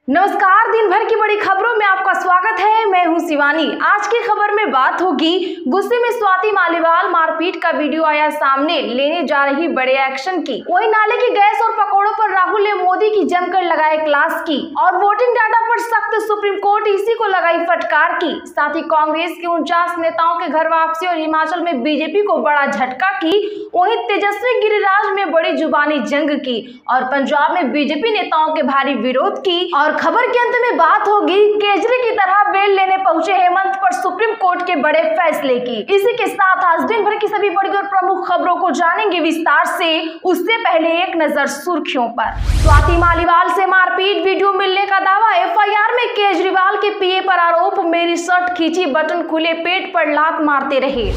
नमस्कार, दिन भर की बड़ी खबरों में आपका स्वागत है। मैं हूं शिवानी। आज की खबर में बात होगी गुस्से में स्वाति मालीवाल, मारपीट का वीडियो आया सामने, लेने जा रही बड़े एक्शन की। वहीं नाले की गैस और पकौड़ों पर राहुल ने मोदी की जमकर लगाए क्लास की और वोटिंग डाटा पर सख्त सुप्रीम कोर्ट इसी को लगाई फटकार की। साथ ही कांग्रेस के 49 नेताओं के घर वापसी और हिमाचल में बीजेपी को बड़ा झटका की। वहीं तेजस्वी गिरिराज में बड़ी जुबानी जंग की और पंजाब में बीजेपी नेताओं के भारी विरोध की। और खबर के अंत में बात होगी केजरी की तरह बेल लेने पहुंचे हेमंत पर सुप्रीम कोर्ट के बड़े फैसले की। इसी के साथ आज दिन भर की सभी बड़ी और प्रमुख खबरों को जानेंगे विस्तार से। उससे पहले एक नजर सुर्खियों पर। स्वाति मालीवाल से मारपीट, वीडियो मिलने का दावा। एफआईआर में केजरीवाल के पीए पर आरोप, मेरी शर्ट खींची, बटन खुले, पेट पर लात मारते रहे।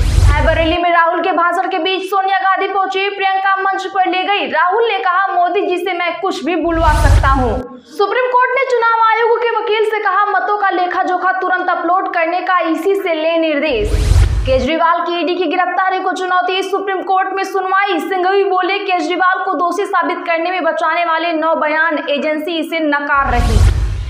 बरेली में राहुल के भाषण के बीच सोनिया गांधी पहुंची, प्रियंका मंच पर ले गई। राहुल ने कहा, मोदी जी से मैं कुछ भी बुलवा सकता हूं। सुप्रीम कोर्ट ने चुनाव आयोग के वकील से कहा, मतों का लेखा जोखा तुरंत अपलोड करने का इसी से ले निर्देश। केजरीवाल की ईडी की गिरफ्तारी को चुनौती, सुप्रीम कोर्ट में सुनवाई। सिंघवी बोले, केजरीवाल को दोषी साबित करने में बचाने वाले 9 बयान, एजेंसी इसे नकार रही।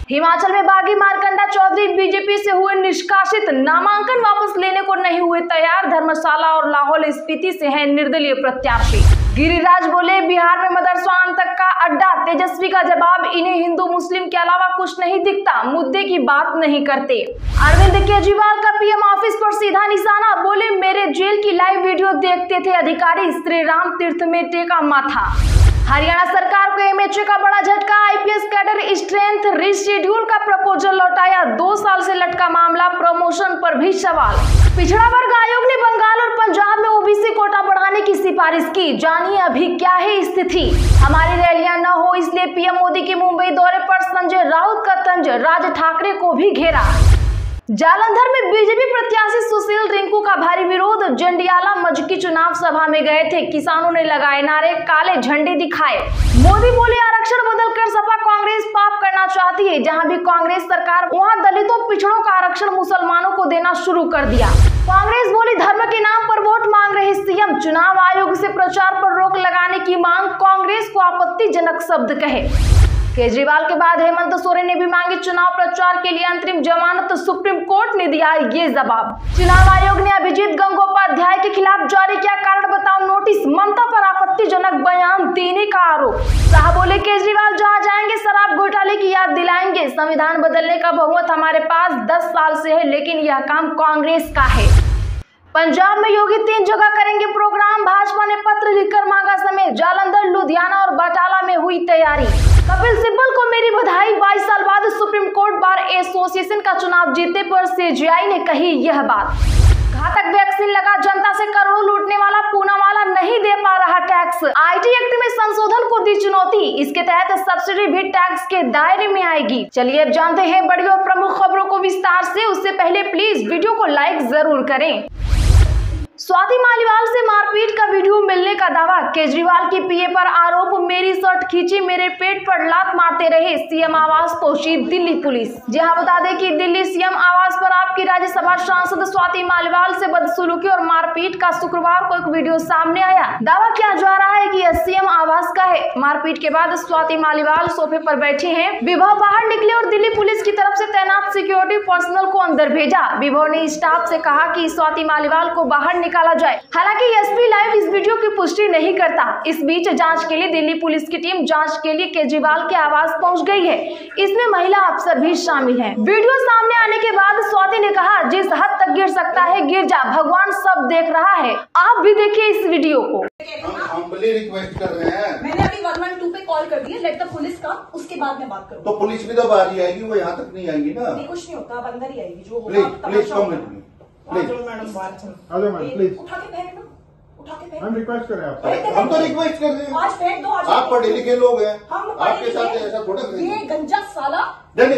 हिमाचल में बागी मार्कंडा चौधरी बीजेपी से हुए निष्कासित, नामांकन वापस लेने को नहीं हुए तैयार। धर्मशाला और लाहौल स्पीति से हैं निर्दलीय प्रत्याशी। गिरिराज बोले, बिहार में मदरसा तक का अड्डा। तेजस्वी का जवाब, इन्हें हिंदू मुस्लिम के अलावा कुछ नहीं दिखता, मुद्दे की बात नहीं करते। अरविंद केजरीवाल का पीएम ऑफिस पर सीधा निशाना, बोले, मेरे जेल की लाइव वीडियो देखते थे अधिकारी, श्री राम तीर्थ में टेका माथा। हरियाणा सरकार को एमएचए का बड़ा झटका, आईपीएस कैडर स्ट्रेंथ रिशेड्यूल का प्रपोजल लौटाया। 2 साल से लटका मामला, प्रमोशन पर भी सवाल। पिछड़ा वर्ग आयोग ने बंगाल और पंजाब में ओबीसी कोटा बढ़ाने की सिफारिश की। जानिए अभी क्या है स्थिति। हमारी रैलियां न हो इसलिए पीएम मोदी के मुंबई दौरे पर संजय राउत का तंज, राज ठाकरे को भी घेरा। जालंधर में बीजेपी प्रत्याशी सुशील रिंकू का भारी विरोध, जंडियाला मजकी चुनाव सभा में गए थे, किसानों ने लगाए नारे, काले झंडे दिखाए। मोदी बोले, आरक्षण बदलकर सपा कांग्रेस पाप करना चाहती है। जहां भी कांग्रेस सरकार, वहां दलितों पिछड़ों का आरक्षण मुसलमानों को देना शुरू कर दिया। कांग्रेस बोली, धर्म के नाम पर वोट मांग रहे सीएम, चुनाव आयोग से प्रचार पर रोक लगाने की मांग, कांग्रेस को आपत्तिजनक शब्द कहे। केजरीवाल के बाद हेमंत सोरेन ने भी मांगी चुनाव प्रचार के लिए अंतरिम जमानत, सुप्रीम कोर्ट ने दिया ये जवाब। चुनाव आयोग ने अभिजीत गंगोपाध्याय के खिलाफ जारी किया कारण बताओ नोटिस, ममता पर आपत्तिजनक बयान देने का आरोप। शाह बोले, केजरीवाल जहां जाएंगे शराब घोटाले की याद दिलाएंगे। संविधान बदलने का बहुमत हमारे पास 10 साल से है, लेकिन यह काम कांग्रेस का है। पंजाब में योगी 3 जगह करेंगे प्रोग्राम, भाजपा ने पत्र लिखकर मांगा समय। जालंधर, लुधियाना और बटाला में हुई तैयारी। कपिल सिब्बल को मेरी बधाई, 22 साल बाद सुप्रीम कोर्ट बार एसोसिएशन का चुनाव जीतने पर सीजेआई ने कही यह बात। घातक वैक्सीन लगा, जनता से करोड़ों लूटने वाला पूनावाला नहीं दे पा रहा टैक्स। आईटी एक्ट में संशोधन को दी चुनौती, इसके तहत सब्सिडी भी टैक्स के दायरे में आएगी। चलिए अब जानते हैं बड़ी और प्रमुख खबरों को विस्तार से। उससे पहले प्लीज वीडियो को लाइक जरूर करें। स्वाति मालीवाल से मारपीट का वीडियो मिलने का दावा, केजरीवाल की पीए पर आरोप, मेरी शर्ट खींची, मेरे पेट पर लात मारते रहे। सीएम आवास पहुंची दिल्ली पुलिस। जहां बता दें कि दिल्ली सीएम आवास पर आपकी राज्यसभा सांसद स्वाति मालीवाल से बदसलूकी और मारपीट का शुक्रवार को एक वीडियो सामने आया। दावा किया जा रहा है कि यह सीएम आवास का है। मारपीट के बाद स्वाति मालीवाल सोफे पर बैठे हैं। विभव बाहर निकले और दिल्ली पुलिस की तरफ से तैनात सिक्योरिटी पर्सनल को अंदर भेजा। विभव ने स्टाफ से कहा कि स्वाति मालीवाल को बाहर निकाला जाए। हालांकि एसपी लाइव इस वीडियो की पुष्टि नहीं करता। इस बीच जांच के लिए दिल्ली पुलिस की टीम जांच के लिए केजरीवाल के आवास पहुंच गई है। इसमें महिला अफसर भी शामिल हैं। वीडियो सामने आने के बाद स्वाति ने कहा, जिस हद तक गिर सकता है गिर जा, भगवान सब देख रहा है। आप भी देखिए इस वीडियो को। हम रिक्वेस्ट कर रहे हैं। मैंने अभी 112 पे कॉल कर दिया, लेट द पुलिस का, उसके बाद मैं बात करूँ। तो पुलिस भी तो बाहर ही आएगी, वो यहाँ तक नहीं आएगी ना। नहीं, कुछ नहीं होता, अब अंदर ही आएगी। जो please come with me, please. Madam please उठा के फेंक, उठा के फेंक। हम रिक्वेस्ट कर रहे हैं आपसे। हम तो रिक्वेस्ट कर रहे हैं। आज फेंक दो। आप पढ़े लिखे लोग हैं, हम आपके साथ ऐसा थोड़ा करेंगे। ये गंजा साला। प्लीज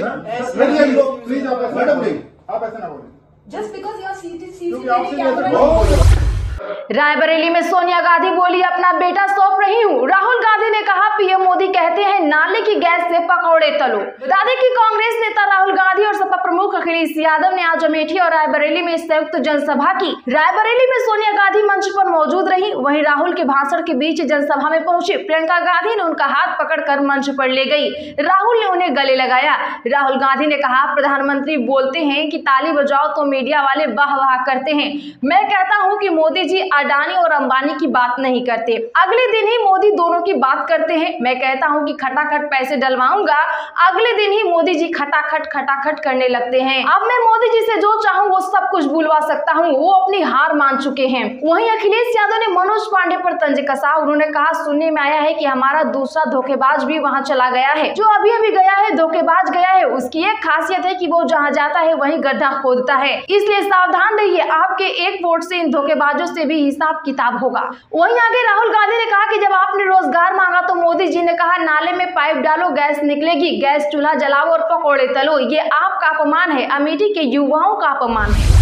आप ऐसा ना बोलिए। Just because you are seated क्योंकि आपसे रायबरेली में सोनिया गांधी बोली अपना बेटा सौंप रही हूँ। राहुल गांधी ने कहा पीएम मोदी कहते हैं नाले की गैस से पकौड़े तलो। बता दें कि कांग्रेस नेता राहुल गांधी और सपा प्रमुख अखिलेश यादव ने आज अमेठी और रायबरेली में संयुक्त जनसभा की। रायबरेली में सोनिया गांधी मंच पर मौजूद रही, वहीं राहुल के भाषण के बीच जनसभा में पहुंची प्रियंका गांधी ने उनका हाथ पकड़कर मंच पर ले गई। राहुल ने उन्हें गले लगाया। राहुल गांधी ने कहा प्रधानमंत्री बोलते हैं कि ताली बजाओ तो मीडिया वाले वाह वाह करते हैं। मैं कहता हूं कि मोदी जी अडानी और अंबानी की बात नहीं करते, अगले दिन ही मोदी दोनों की बात करते हैं। मैं कहता हूं कि खटाखट पैसे डलवाऊंगा, अगले दिन ही मोदी जी खटाखट करने लगते हैं। अब मैं मोदी जी से जो चाहूं वो सब कुछ बुलवा सकता हूं, वो अपनी हार मान चुके हैं। वहीं अखिलेश यादव ने मनोज पांडे पर तंज कसा। उन्होंने कहा सुनने में आया है कि हमारा दूसरा धोखेबाज भी वहां चला गया है, जो अभी गया है, धोखेबाज गया है। उसकी एक खासियत है कि वो जहां जाता है वहीं गड्ढा खोदता है, इसलिए सावधान रहिए, आपके एक वोट से इन धोखेबाजों से भी हिसाब किताब होगा। वहीं आगे राहुल गांधी ने कहा कि जब आपने रोजगार मांगा तो मोदी जी ने कहा नाले में पाइप डालो गैस निकलेगी, गैस चूल्हा जलाओ और पकौड़े तलो। ये आपका अपमान है, अमेठी के युवाओं का अपमान है।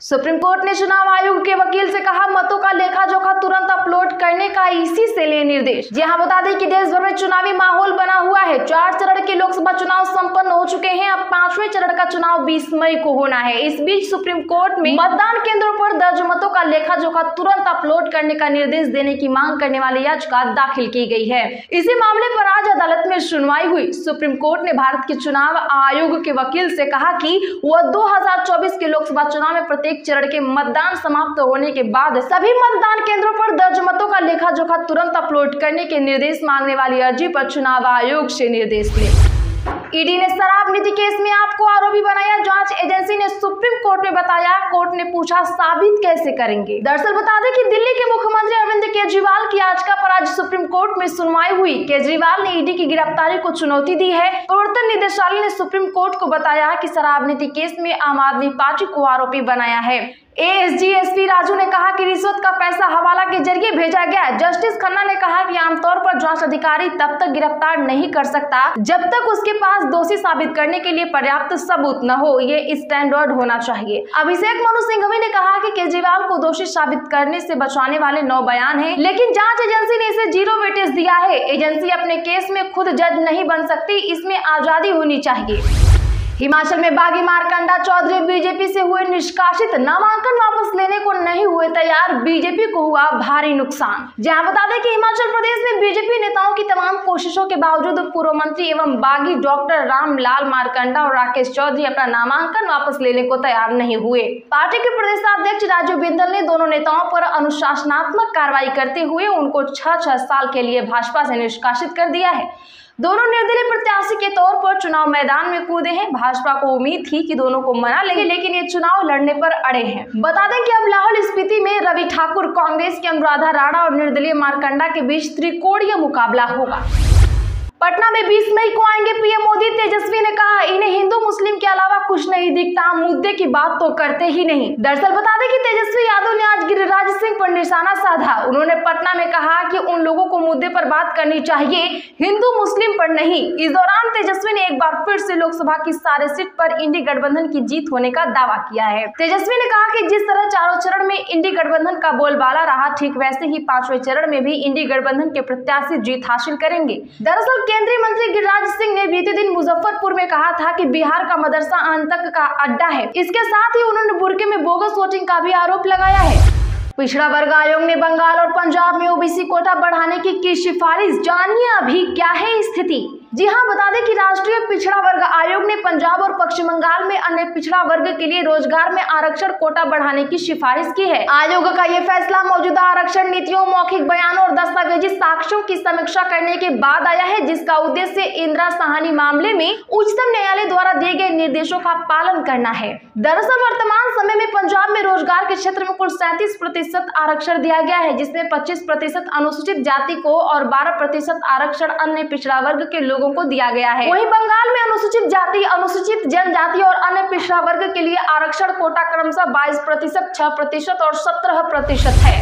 सुप्रीम कोर्ट ने चुनाव आयोग के वकील से कहा मतों का लेखा जोखा तुरंत अपलोड करने का इसी से ले निर्देश। जी हां, बता दें कि देश भर में चुनावी माहौल बना हुआ है। 4 चरण के लोकसभा चुनाव संपन्न हो चुके हैं। अब 5वें चरण का चुनाव 20 मई को होना है। इस बीच सुप्रीम कोर्ट में मतदान केंद्रों पर दर्ज मतों का लेखा जोखा तुरंत अपलोड करने का निर्देश देने की मांग करने वाली याचिका दाखिल की गई है। इसी मामले पर आज अदालत में सुनवाई हुई। सुप्रीम कोर्ट ने भारत के चुनाव आयोग के वकील से कहा कि वह 2024 के लोकसभा चुनाव में प्रत्येक चरण के मतदान समाप्त होने के बाद सभी मतदान केंद्रों पर दर्ज मतों का लेखा जोखा तुरंत अपलोड करने के निर्देश मांगने वाली अर्जी पर चुनाव आयोग से निर्देश ले। ईडी ने शराब नीति केस में आपको आरोपी बनाया। जांच एजेंसी ने सुप्रीम कोर्ट में बताया। कोर्ट ने पूछा साबित कैसे करेंगे। दरअसल बता दें कि दिल्ली के मुख्यमंत्री अरविंद केजरीवाल की याचिका पर आज सुप्रीम कोर्ट में सुनवाई हुई। केजरीवाल ने ईडी की गिरफ्तारी को चुनौती दी है। प्रवर्तन निदेशालय ने सुप्रीम कोर्ट को बताया कि शराब नीति केस में आम आदमी पार्टी को आरोपी बनाया है। एएसजी एसपी राजू ने कहा कि रिश्वत का पैसा हवाला के जरिए भेजा गया। जस्टिस खन्ना ने कहा कि आमतौर पर जांच अधिकारी तब तक गिरफ्तार नहीं कर सकता जब तक उसके पास दोषी साबित करने के लिए पर्याप्त सबूत न हो, ये स्टैंडर्ड होना चाहिए। अभिषेक मनु सिंघवी ने कहा कि केजरीवाल को दोषी साबित करने से बचाने वाले 9 बयान हैं, लेकिन जांच एजेंसी ने इसे 0 वेटेज दिया है। एजेंसी अपने केस में खुद जज नहीं बन सकती, इसमें आजादी होनी चाहिए। हिमाचल में बागी मारकंडा चौधरी बीजेपी से हुए निष्कासित, नामांकन वापस लेने को नहीं हुए तैयार, बीजेपी को हुआ भारी नुकसान। जहां बता दें कि हिमाचल प्रदेश में बीजेपी नेताओं की तमाम कोशिशों के बावजूद पूर्व मंत्री एवं बागी डॉक्टर रामलाल मारकंडा और राकेश चौधरी अपना नामांकन वापस लेने को तैयार नहीं हुए। पार्टी के प्रदेशाध्यक्ष राजीव बिंदल ने दोनों नेताओं पर अनुशासनात्मक कार्रवाई करते हुए उनको 6 साल के लिए भाजपा से निष्कासित कर दिया है। दोनों निर्दलीय प्रत्याशी के तौर पर चुनाव मैदान में कूदे हैं। भाजपा को उम्मीद थी कि दोनों को मना लेंगे, लेकिन ये चुनाव लड़ने पर अड़े हैं। बता दें कि अब लाहौल स्पीति में रवि ठाकुर, कांग्रेस की अनुराधा राणा और निर्दलीय मारकंडा के बीच त्रिकोणीय मुकाबला होगा। पटना में 20 मई को आएंगे पीएम मोदी। तेजस्वी ने कहा इन्हें हिंदू मुस्लिम के अलावा कुछ नहीं दिखता, मुद्दे की बात तो करते ही नहीं। दरअसल बता दें कि तेजस्वी यादव ने आज गिरिराज सिंह पर निशाना साधा। उन्होंने पटना में कहा कि उन लोगों को मुद्दे पर बात करनी चाहिए, हिंदू मुस्लिम पर नहीं। इस दौरान तेजस्वी ने एक बार फिर से लोकसभा की सारे सीट पर इंडी गठबंधन की जीत होने का दावा किया है। तेजस्वी ने कहा कि जिस तरह चारों चरण में इंडी गठबंधन का बोलबाला रहा, ठीक वैसे ही 5वें चरण में भी इंडी गठबंधन के प्रत्याशी जीत हासिल करेंगे। दरअसल केंद्रीय मंत्री गिरिराज सिंह ने बीते दिन मुजफ्फरपुर में कहा था कि बिहार का मदरसा आतंक का अड्डा है। इसके साथ ही उन्होंने बुर्के में बोगस वोटिंग का भी आरोप लगाया है। पिछड़ा वर्ग आयोग ने बंगाल और पंजाब में ओबीसी कोटा बढ़ाने की सिफारिश। जानिए अभी क्या है स्थिति। जी हां, बता दें कि राष्ट्रीय पिछड़ा वर्ग आयोग ने पंजाब और पश्चिम बंगाल में अन्य पिछड़ा वर्ग के लिए रोजगार में आरक्षण कोटा बढ़ाने की सिफारिश की है। आयोग का यह फैसला मौजूदा आरक्षण नीतियों, मौखिक बयानों और दस्तावेजी साक्ष्यों की समीक्षा करने के बाद आया है, जिसका उद्देश्य इंदिरा साहनी मामले में उच्चतम न्यायालय द्वारा दिए गए निर्देशों का पालन करना है। दरअसल वर्तमान समय में पंजाब में रोजगार के क्षेत्र में कुल 37% आरक्षण दिया गया है, जिसमें 25% अनुसूचित जाति को और 12% आरक्षण अन्य पिछड़ा वर्ग के लोगों को दिया गया है। वहीं बंगाल में अनुसूचित जाति, अनुसूचित जनजाति और अन्य पिछड़ा वर्ग के लिए आरक्षण कोटा क्रमशः 22%, 6% और 17% है।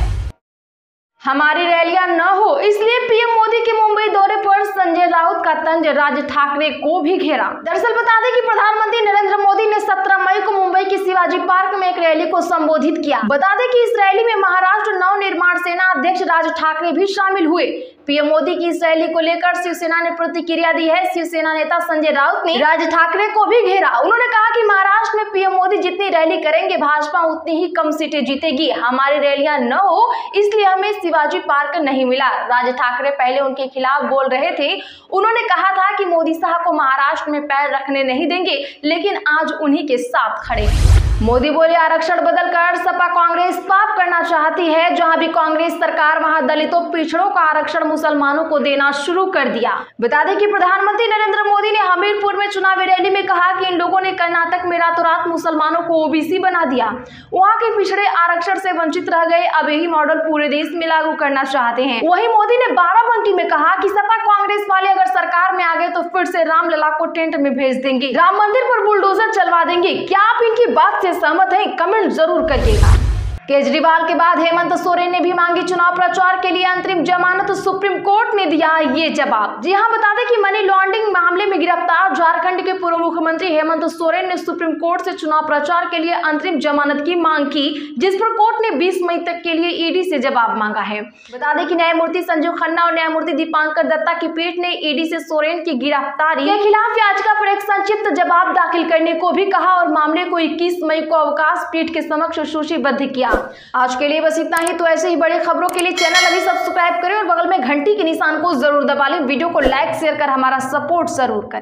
हमारी रैलियां न हो, इसलिए पीएम मोदी के मुंबई दौरे पर संजय राउत का तंज राज ठाकरे को भी घेरा। दरअसल बता दें कि प्रधानमंत्री नरेंद्र मोदी ने 17 मई को मुंबई के शिवाजी पार्क में एक रैली को संबोधित किया। बता दें कि इस रैली में महाराष्ट्र नव निर्माण सेना अध्यक्ष राज ठाकरे भी शामिल हुए। पीएम मोदी की इस रैली को लेकर शिवसेना ने प्रतिक्रिया दी है। शिवसेना नेता संजय राउत ने राज ठाकरे को भी घेरा। उन्होंने कहा कि महाराष्ट्र में पीएम मोदी जितनी रैली करेंगे भाजपा उतनी ही कम सीटें जीतेगी। हमारी रैलियां न हो, इसलिए हमें शिवाजी पार्क नहीं मिला। राज ठाकरे पहले उनके खिलाफ बोल रहे थे। उन्होंने कहा था कि मोदी साहब को महाराष्ट्र में पैर रखने नहीं देंगे, लेकिन आज उन्हीं के साथ खड़े। मोदी बोले आरक्षण बदलकर सपा कांग्रेस पाप करना चाहती है। जहां भी कांग्रेस सरकार वहां दलितों पिछड़ों का आरक्षण मुसलमानों को देना शुरू कर दिया। बता दें कि प्रधानमंत्री नरेंद्र मोदी ने हमीरपुर में चुनावी रैली में कहा कि इन लोगों ने कर्नाटक में रातों रात मुसलमानों को ओबीसी बना दिया। वहां के पिछड़े आरक्षण से वंचित रह गए। अब यही मॉडल पूरे देश में लागू करना चाहते हैं। वहीं मोदी ने बाराबंकी में कहा कि सपा कांग्रेस वाले अगर सरकार में आ गए तो फिर से रामलला को टेंट में भेज देंगे, राम मंदिर पर बुलडोजर चलवा देंगे। क्या आप इनकी बात से सहमत हैं? कमेंट जरूर करिएगा। केजरीवाल के बाद हेमंत सोरेन ने भी मांगी चुनाव प्रचार के लिए अंतरिम जमानत। सुप्रीम कोर्ट ने दिया ये जवाब। जी हां, बता दें कि मनी लॉन्ड्रिंग मामले में गिरफ्तार झारखंड के पूर्व मुख्यमंत्री हेमंत सोरेन ने सुप्रीम कोर्ट से चुनाव प्रचार के लिए अंतरिम जमानत की मांग की, जिस पर कोर्ट ने 20 मई तक के लिए ईडी से जवाब मांगा है। बता दें कि न्यायमूर्ति संजीव खन्ना और न्यायमूर्ति दीपांकर दत्ता की पीठ ने ईडी से सोरेन की गिरफ्तारी के खिलाफ याचिका पर एक संक्षिप्त जवाब दाखिल करने को भी कहा और मामले को 21 मई को अवकाश पीठ के समक्ष सूचीबद्ध किया। आज के लिए बस इतना ही। तो ऐसे ही बड़ी खबरों के लिए चैनल अभी सब्सक्राइब करें और बगल में घंटी के निशान को जरूर दबा लें। वीडियो को लाइक शेयर कर हमारा सपोर्ट जरूर करें।